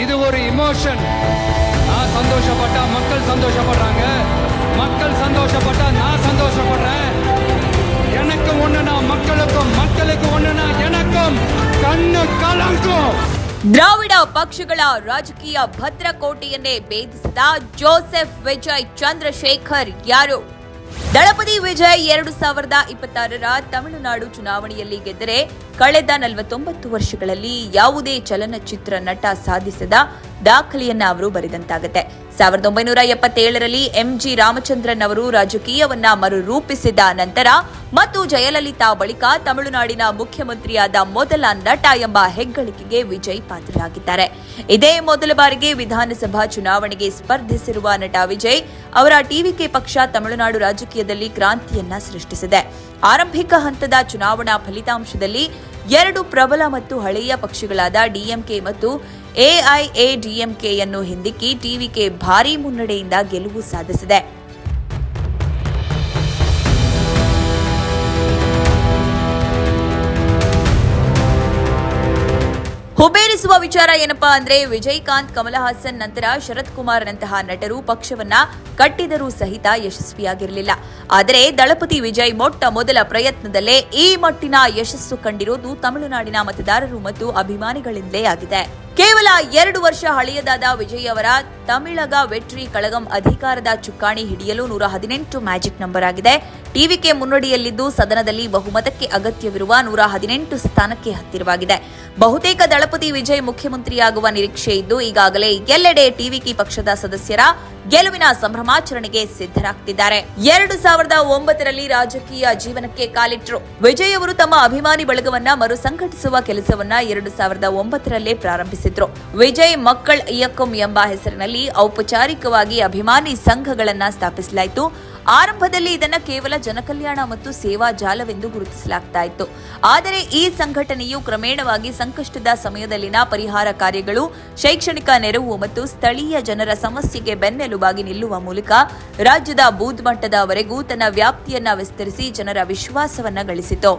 இது ஒரு இமோஷன். நான் சந்தோஷப்பட்டா மக்கள் சந்தோஷப்படுறாங்க, மக்கள் சந்தோஷப்பட்டா நான் சந்தோஷப்படுறேன். எனக்கு ஒண்ணுனா மக்களுக்கும், மக்களுக்கு ஒண்ணுனா எனக்கும் ಕಣ್ಣು ಕಲಂಕು. ದ್ರಾವಿಡ ಪಕ್ಷಗಳ ರಾಜಕೀಯ ಭದ್ರಕೋಟೆಯನ್ನೇ ಭೇದಿಸಿದ ಜೋಸೆಫ್ ವಿಜಯ್ ಚಂದ್ರಶೇಖರ್ ಯಾರು? ದಳಪತಿ ವಿಜಯ್ 2026ರ ತಮಿಳುನಾಡು ಚುನಾವಣೆಯಲ್ಲಿ ಗೆದ್ದರೆ ಕಳೆದ 49 ವರ್ಷಗಳಲ್ಲಿ ಯಾವುದೇ ಚಲನಚಿತ್ರ ನಟ ಸಾಧಿಸದ ದಾಖಲೆಯನ್ನ ಅವರು ಬರೆದಂತಾಗುತ್ತೆ. 1977ರಲ್ಲಿ MG ರಾಮಚಂದ್ರನ್ ಅವರು ರಾಜಕೀಯವನ್ನ ಮರುರೂಪಿಸಿದ ನಂತರ ಮತ್ತು ಜಯಲಲಿತಾ ಬಳಿಕ ತಮಿಳುನಾಡಿನ ಮುಖ್ಯಮಂತ್ರಿಯಾದ ಮೊದಲ ನಟ ಎಂಬ ಹೆಗ್ಗಳಿಕೆಗೆ ವಿಜಯ್ ಪಾತ್ರರಾಗಿದ್ದಾರೆ. ಇದೇ ಮೊದಲ ಬಾರಿಗೆ ವಿಧಾನಸಭಾ ಚುನಾವಣೆಗೆ ಸ್ಪರ್ಧಿಸಿರುವ ನಟ ವಿಜಯ್ ಅವರ ಟಿವಿಕೆ ಪಕ್ಷ ತಮಿಳುನಾಡು ರಾಜಕೀಯದಲ್ಲಿ ಕ್ರಾಂತಿಯನ್ನ ಸೃಷ್ಟಿಸಿದೆ. ಆರಂಭಿಕ ಹಂತದ ಚುನಾವಣಾ ಫಲಿತಾಂಶದಲ್ಲಿ 2 ಪ್ರಬಲ ಮತ್ತು ಹಳೆಯ ಪಕ್ಷಗಳಾದ ಡಿಎಂಕೆ ಮತ್ತು ಎಐಎಡಿಎಂಕೆಯನ್ನು ಹಿಂದಿಕ್ಕಿ ಟಿವಿಕೆ ಭಾರೀ ಮುನ್ನಡೆಯಿಂದ ಗೆಲುವು ಸಾಧಿಸಿದೆ. ಹುಬ್ಬೇರಿಸುವ ವಿಚಾರ ಏನಪ್ಪಾ ಅಂದ್ರೆ ವಿಜಯಕಾಂತ್, ಕಮಲ್ ಹಾಸನ್ ನಂತರ ಶರತ್ ಕುಮಾರ್ ನಂತಹ ನಟರು ಪಕ್ಷವನ್ನ ಕಟ್ಟಿದರೂ ಸಹಿತ ಯಶಸ್ವಿಯಾಗಿರಲಿಲ್ಲ. ಆದರೆ ದಳಪತಿ ವಿಜಯ್ ಮೊಟ್ಟ ಮೊದಲ ಪ್ರಯತ್ನದಲ್ಲೇ ಈ ಮಟ್ಟಿನ ಯಶಸ್ಸು ಕಂಡಿರುವುದು ತಮಿಳುನಾಡಿನ ಮತದಾರರು ಮತ್ತು ಅಭಿಮಾನಿಗಳಿಂದಲೇ ಆಗಿದೆ. ಕೇವಲ 2 ವರ್ಷ ಹಳೆಯದಾದ ವಿಜಯ್ ಅವರ ತಮಿಳಗ ವೆಟ್ರಿ ಕಳಗಂ ಅಧಿಕಾರದ ಚುಕ್ಕಾಣಿ ಹಿಡಿಯಲು 118 ಮ್ಯಾಜಿಕ್ ನಂಬರ್ ಆಗಿದೆ. ಟಿವಿಕೆ ಮುನ್ನಡೆಯಲ್ಲಿದ್ದು ಸದನದಲ್ಲಿ ಬಹುಮತಕ್ಕೆ ಅಗತ್ಯವಿರುವ 118 ಸ್ಥಾನಕ್ಕೆ ಹತ್ತಿರವಾಗಿದೆ. ಬಹುತೇಕ ದಳಪತಿ ವಿಜಯ್ ಮುಖ್ಯಮಂತ್ರಿಯಾಗುವ ನಿರೀಕ್ಷೆ ಇದ್ದು ಈಗಾಗಲೇ ಎಲ್ಲೆಡೆ ಟಿವಿಕೆ ಪಕ್ಷದ ಸದಸ್ಯರ ಗೆಲುವಿನ ಸಂಭ್ರಮಾಚರಣೆಗೆ ಸಿದ್ಧರಾಗ್ತಿದ್ದಾರೆ. 2009ರಲ್ಲಿ ರಾಜಕೀಯ ಜೀವನಕ್ಕೆ ಕಾಲಿಟ್ಟರು ವಿಜಯ್ ಅವರು ತಮ್ಮ ಅಭಿಮಾನಿ ಬಳಗವನ್ನ ಮರು ಸಂಘಟಿಸುವ ಕೆಲಸವನ್ನ 2009ರಲ್ಲೇ ಪ್ರಾರಂಭಿಸಿದ್ರು. ವಿಜಯ್ ಮಕ್ಕಳ್ ಇಯಕ್ಕಂ ಎಂಬ ಹೆಸರಿನಲ್ಲಿ ಔಪಚಾರಿಕವಾಗಿ ಅಭಿಮಾನಿ ಸಂಘಗಳನ್ನ ಸ್ಥಾಪಿಸಲಾಯಿತು. ಆರಂಭದಲ್ಲಿ ಇದನ್ನ ಕೇವಲ ಜನಕಲ್ಯಾಣ ಮತ್ತು ಸೇವಾ ಜಾಲವೆಂದು ಗುರುತಿಸಲಾಗ್ತಾ ಇತ್ತು. ಆದರೆ ಈ ಸಂಘಟನೆಯು ಕ್ರಮೇಣವಾಗಿ ಸಂಕಷ್ಟದ ಸಮಯದಲ್ಲಿನ ಪರಿಹಾರ ಕಾರ್ಯಗಳು, ಶೈಕ್ಷಣಿಕ ನೆರವು ಮತ್ತು ಸ್ಥಳೀಯ ಜನರ ಸಮಸ್ಯೆಗೆ ಬೆನ್ನೆಲುಬಾಗಿ ನಿಲ್ಲುವ ಮೂಲಕ ರಾಜ್ಯದ ಬೂತ್ ಮಟ್ಟದವರೆಗೂ ತನ್ನ ವ್ಯಾಪ್ತಿಯನ್ನ ವಿಸ್ತರಿಸಿ ಜನರ ವಿಶ್ವಾಸವನ್ನ ಗಳಿಸಿತು.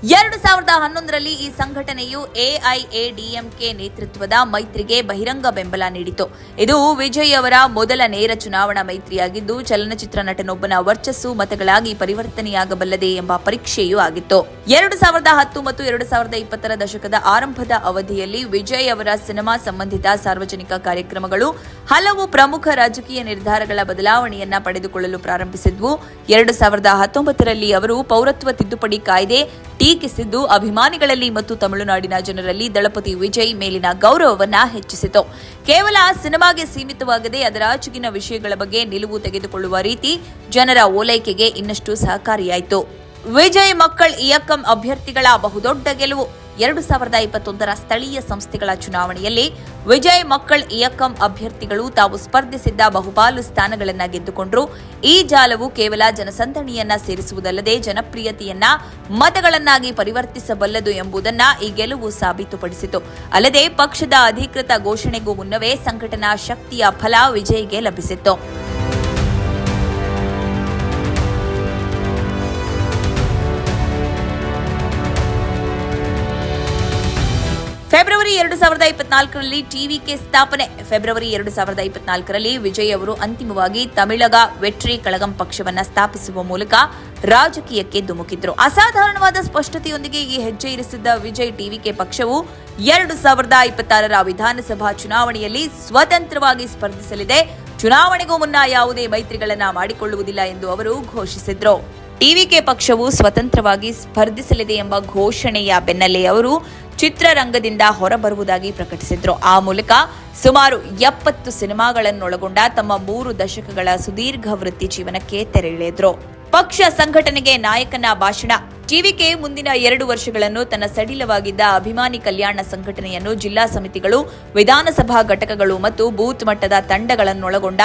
2011ರಲ್ಲಿ ಈ ಸಂಘಟನೆಯು ಎಐಎಡಿಎಂಕೆ ನೇತೃತ್ವದ ಮೈತ್ರಿಗೆ ಬಹಿರಂಗ ಬೆಂಬಲ ನೀಡಿತು. ಇದು ವಿಜಯ್ ಅವರ ಮೊದಲ ನೇರ ಚುನಾವಣಾ ಮೈತ್ರಿಯಾಗಿದ್ದು ಚಲನಚಿತ್ರ ನಟನೊಬ್ಬನ ವರ್ಚಸ್ಸು ಮತಗಳಾಗಿ ಪರಿವರ್ತನೆಯಾಗಬಲ್ಲದೆ ಎಂಬ ಪರೀಕ್ಷೆಯೂ ಆಗಿತ್ತು. 2010 ಮತ್ತು 2020ರ ದಶಕದ ಆರಂಭದ ಅವಧಿಯಲ್ಲಿ ವಿಜಯ್ ಅವರ ಸಿನಿಮಾ ಸಂಬಂಧಿತ ಸಾರ್ವಜನಿಕ ಕಾರ್ಯಕ್ರಮಗಳು ಹಲವು ಪ್ರಮುಖ ರಾಜಕೀಯ ನಿರ್ಧಾರಗಳ ಬದಲಾವಣೆಯನ್ನ ಪಡೆದುಕೊಳ್ಳಲು ಪ್ರಾರಂಭಿಸಿದ್ವು. 2019ರಲ್ಲಿ ಅವರು ಪೌರತ್ವ ತಿದ್ದುಪಡಿ ಕಾಯ್ದೆ ಟೀಕಿಸಿದ್ದು ಅಭಿಮಾನಿಗಳಲ್ಲಿ ಮತ್ತು ತಮಿಳುನಾಡಿನ ಜನರಲ್ಲಿ ದಳಪತಿ ವಿಜಯ್ ಮೇಲಿನ ಗೌರವವನ್ನ ಹೆಚ್ಚಿಸಿತು. ಕೇವಲ ಸಿನಿಮಾಗೆ ಸೀಮಿತವಾಗದೆ ಅದರಾಚೆಗಿನ ವಿಷಯಗಳ ಬಗ್ಗೆ ನಿಲುವು ತೆಗೆದುಕೊಳ್ಳುವ ರೀತಿ ಜನರ ಓಲೈಕೆಗೆ ಇನ್ನಷ್ಟು ಸಹಕಾರಿಯಾಯಿತು. ವಿಜಯ್ ಮಕ್ಕಳ್ ಇಯಕ್ಕಂ ಅಭ್ಯರ್ಥಿಗಳ ಬಹುದೊಡ್ಡ ಗೆಲುವು. 2021ರ ಸ್ಥಳೀಯ ಸಂಸ್ಥೆಗಳ ಚುನಾವಣೆಯಲ್ಲಿ ವಿಜಯ್ ಮಕ್ಕಳ್ ಇಯಕ್ಕಂ ಅಭ್ಯರ್ಥಿಗಳು ತಾವು ಸ್ಪರ್ಧಿಸಿದ್ದ ಬಹುಪಾಲು ಸ್ಥಾನಗಳನ್ನು ಗೆದ್ದುಕೊಂಡರು. ಈ ಜಾಲವು ಕೇವಲ ಜನಸಂದಣಿಯನ್ನ ಸೇರಿಸುವುದಲ್ಲದೆ ಜನಪ್ರಿಯತೆಯನ್ನ ಮತಗಳನ್ನಾಗಿ ಪರಿವರ್ತಿಸಬಲ್ಲದು ಎಂಬುದನ್ನ ಈ ಗೆಲುವು ಸಾಬೀತುಪಡಿಸಿತು. ಅಲ್ಲದೆ ಪಕ್ಷದ ಅಧಿಕೃತ ಘೋಷಣೆಗೂ ಮುನ್ನವೇ ಸಂಘಟನಾ ಶಕ್ತಿಯ ಫಲ ವಿಜಯ್ಗೆ ಲಭಿಸಿತ್ತು. ಫೆಬ್ರವರಿ 2024ರಲ್ಲಿ ಟಿವಿಕೆ ಸ್ಥಾಪನೆ. ಫೆಬ್ರವರಿ 2024ರಲ್ಲಿ ವಿಜಯ್ ಅವರು ಅಂತಿಮವಾಗಿ ತಮಿಳಗ ವೆಟ್ರಿ ಕಳಗಂ ಪಕ್ಷವನ್ನ ಸ್ಥಾಪಿಸುವ ಮೂಲಕ ರಾಜಕೀಯಕ್ಕೆ ಧುಮುಕಿದ್ರು. ಅಸಾಧಾರಣವಾದ ಸ್ಪಷ್ಟತೆಯೊಂದಿಗೆ ಈ ಹೆಜ್ಜೆ ಇರಿಸಿದ್ದ ವಿಜಯ್ ಟಿವಿಕೆ ಪಕ್ಷವು 2026ರ ವಿಧಾನಸಭಾ ಚುನಾವಣೆಯಲ್ಲಿ ಸ್ವತಂತ್ರವಾಗಿ ಸ್ಪರ್ಧಿಸಲಿದೆ. ಚುನಾವಣೆಗೂ ಮುನ್ನ ಯಾವುದೇ ಮೈತ್ರಿಗಳನ್ನ ಮಾಡಿಕೊಳ್ಳುವುದಿಲ್ಲ ಎಂದು ಅವರು ಘೋಷಿಸಿದ್ರು. ಟಿವಿಕೆ ಪಕ್ಷವು ಸ್ವತಂತ್ರವಾಗಿ ಸ್ಪರ್ಧಿಸಲಿದೆ ಎಂಬ ಘೋಷಣೆಯ ಬೆನ್ನಲ್ಲೇ ಅವರು ಚಿತ್ರರಂಗದಿಂದ ಹೊರಬರುವುದಾಗಿ ಪ್ರಕಟಿಸಿದ್ರು. ಆ ಮೂಲಕ ಸುಮಾರು 70 ಸಿನಿಮಾಗಳನ್ನೊಳಗೊಂಡ ತಮ್ಮ 3 ದಶಕಗಳ ಸುದೀರ್ಘ ವೃತ್ತಿ ಜೀವನಕ್ಕೆ ತೆರೆ ಎಳೆದ್ರು. ಪಕ್ಷ ಸಂಘಟನೆಗೆ ನಾಯಕನ ಭಾಷಣ. ಟಿವಿಕೆ ಮುಂದಿನ 2 ವರ್ಷಗಳನ್ನು ತನ್ನ ಸಡಿಲವಾಗಿದ್ದ ಅಭಿಮಾನಿ ಕಲ್ಯಾಣ ಸಂಘಟನೆಯನ್ನು ಜಿಲ್ಲಾ ಸಮಿತಿಗಳು, ವಿಧಾನಸಭಾ ಘಟಕಗಳು ಮತ್ತು ಬೂತ್ ಮಟ್ಟದ ತಂಡಗಳನ್ನೊಳಗೊಂಡ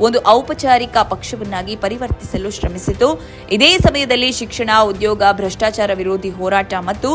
ಒಂದು ಔಪಚಾರಿಕ ಪಕ್ಷವನ್ನಾಗಿ ಪರಿವರ್ತಿಸಲು ಶ್ರಮಿಸಿತು. ಇದೇ ಸಮಯದಲ್ಲಿ ಶಿಕ್ಷಣ, ಉದ್ಯೋಗ, ಭ್ರಷ್ಟಾಚಾರ ವಿರೋಧಿ ಹೋರಾಟ ಮತ್ತು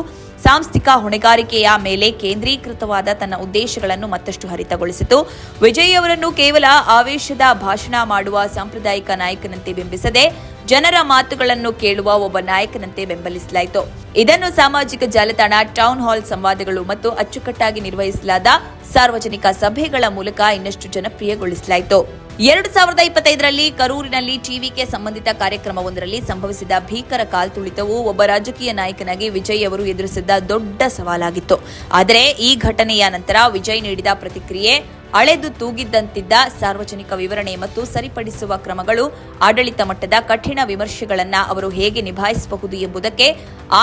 ಸಾಂಸ್ಥಿಕ ಹೊಣೆಗಾರಿಕೆಯ ಮೇಲೆ ಕೇಂದ್ರೀಕೃತವಾದ ತನ್ನ ಉದ್ದೇಶಗಳನ್ನು ಮತ್ತಷ್ಟು ಹರಿತಗೊಳಿಸಿತು. ವಿಜಯ್ ಅವರನ್ನು ಕೇವಲ ಆವೇಶದ ಭಾಷಣ ಮಾಡುವ ಸಾಂಪ್ರದಾಯಿಕ ನಾಯಕನಂತೆ ಬಿಂಬಿಸದೆ ಜನರ ಮಾತುಗಳನ್ನು ಕೇಳುವ ಒಬ್ಬ ನಾಯಕನಂತೆ ಬೆಂಬಲಿಸಲಾಯಿತು. ಇದನ್ನು ಸಾಮಾಜಿಕ ಜಾಲತಾಣ, ಟೌನ್ ಹಾಲ್ ಸಂವಾದಗಳು ಮತ್ತು ಅಚ್ಚುಕಟ್ಟಾಗಿ ನಿರ್ವಹಿಸಲಾದ ಸಾರ್ವಜನಿಕ ಸಭೆಗಳ ಮೂಲಕ ಇನ್ನಷ್ಟು ಜನಪ್ರಿಯಗೊಳಿಸಲಾಯಿತು. 2025ರಲ್ಲಿ ಕರೂರಿನಲ್ಲಿ ಟಿವಿಕೆ ಸಂಬಂಧಿತ ಕಾರ್ಯಕ್ರಮವೊಂದರಲ್ಲಿ ಸಂಭವಿಸಿದ ಭೀಕರ ಕಾಲ್ತುಳಿತವು ಒಬ್ಬ ರಾಜಕೀಯ ನಾಯಕನಾಗಿ ವಿಜಯ್ ಅವರು ಎದುರಿಸಿದ್ದ ದೊಡ್ಡ ಸವಾಲಾಗಿತ್ತು. ಆದರೆ ಈ ಘಟನೆಯ ನಂತರ ವಿಜಯ್ ನೀಡಿದ ಪ್ರತಿಕ್ರಿಯೆ, ಅಳೆದು ತೂಗಿದ್ದಂತಿದ್ದ ಸಾರ್ವಜನಿಕ ವಿವರಣೆ ಮತ್ತು ಸರಿಪಡಿಸುವ ಕ್ರಮಗಳು ಆಡಳಿತ ಮಟ್ಟದ ಕಠಿಣ ವಿಮರ್ಶೆಗಳನ್ನು ಅವರು ಹೇಗೆ ನಿಭಾಯಿಸಬಹುದು ಎಂಬುದಕ್ಕೆ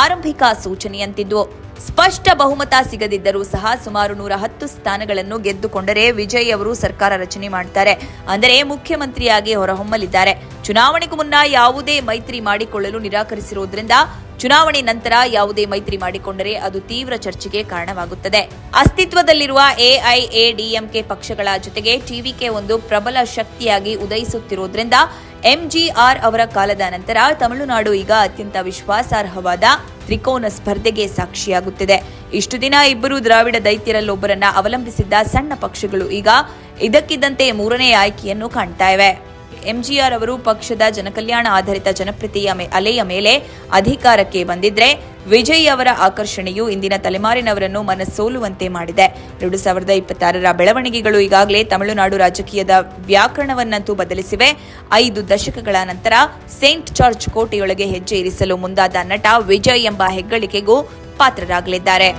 ಆರಂಭಿಕ ಸೂಚನೆಯಂತಿದ್ವು. ಸ್ಪಷ್ಟ ಬಹುಮತ ಸಿಗದಿದ್ದರೂ ಸಹ ಸುಮಾರು 110 ಸ್ಥಾನಗಳನ್ನು ಗೆದ್ದುಕೊಂಡರೆ ವಿಜಯ್ ಅವರು ಸರ್ಕಾರ ರಚನೆ ಮಾಡುತ್ತಾರೆ, ಅಂದರೆ ಮುಖ್ಯಮಂತ್ರಿಯಾಗಿ ಹೊರಹೊಮ್ಮಲಿದ್ದಾರೆ. ಚುನಾವಣೆಗೂ ಮುನ್ನ ಯಾವುದೇ ಮೈತ್ರಿ ಮಾಡಿಕೊಳ್ಳಲು ನಿರಾಕರಿಸಿರುವುದರಿಂದ ಚುನಾವಣೆ ನಂತರ ಯಾವುದೇ ಮೈತ್ರಿ ಮಾಡಿಕೊಂಡರೆ ಅದು ತೀವ್ರ ಚರ್ಚೆಗೆ ಕಾರಣವಾಗುತ್ತದೆ. ಅಸ್ತಿತ್ವದಲ್ಲಿರುವ ಎಐಎಡಿಎಂಕೆ ಪಕ್ಷಗಳ ಜೊತೆಗೆ ಟಿವಿಕೆ ಒಂದು ಪ್ರಬಲ ಶಕ್ತಿಯಾಗಿ ಉದಯಿಸುತ್ತಿರುವುದರಿಂದ ಎಂಜಿಆರ್ ಅವರ ಕಾಲದ ನಂತರ ತಮಿಳುನಾಡು ಈಗ ಅತ್ಯಂತ ವಿಶ್ವಾಸಾರ್ಹವಾದ ತ್ರಿಕೋನ ಸ್ಪರ್ಧೆಗೆ ಸಾಕ್ಷಿಯಾಗುತ್ತಿದೆ. ಇಷ್ಟು ದಿನ ಇಬ್ಬರು ದ್ರಾವಿಡ ದೈತ್ಯರಲ್ಲೊಬ್ಬರನ್ನ ಅವಲಂಬಿಸಿದ್ದ ಸಣ್ಣ ಪಕ್ಷಗಳು ಈಗ ಇದಕ್ಕಿದ್ದಂತೆ ಮೂರನೇ ಆಯ್ಕೆಯನ್ನು ಕಾಣ್ತಾ ಇವೆ. ಎಂಜಿಆರ್ ಅವರು ಪಕ್ಷದ ಜನಕಲ್ಯಾಣ ಆಧಾರಿತ ಜನಪ್ರಿಯತೆಯ ಅಲೆಯ ಮೇಲೆ ಅಧಿಕಾರಕ್ಕೆ ಬಂದಿದ್ರೆ, ವಿಜಯ್ ಅವರ ಆಕರ್ಷಣೆಯು ಇಂದಿನ ತಲೆಮಾರಿನವರನ್ನು ಮನಸೋಲುವಂತೆ ಮಾಡಿದೆ. 2026ರ ಬೆಳವಣಿಗೆಗಳು ಈಗಾಗಲೇ ತಮಿಳುನಾಡು ರಾಜಕೀಯದ ವ್ಯಾಕರಣವನ್ನಂತೂ ಬದಲಿಸಿವೆ. 5 ದಶಕಗಳ ನಂತರ ಸೇಂಟ್ ಜಾರ್ಜ್ ಕೋಟೆಯೊಳಗೆ ಹೆಜ್ಜೆ ಇರಿಸಲು ಮುಂದಾದ ನಟ ವಿಜಯ್ ಎಂಬ ಹೆಗ್ಗಳಿಕೆಗೂ ಪಾತ್ರರಾಗಲಿದ್ದಾರೆ.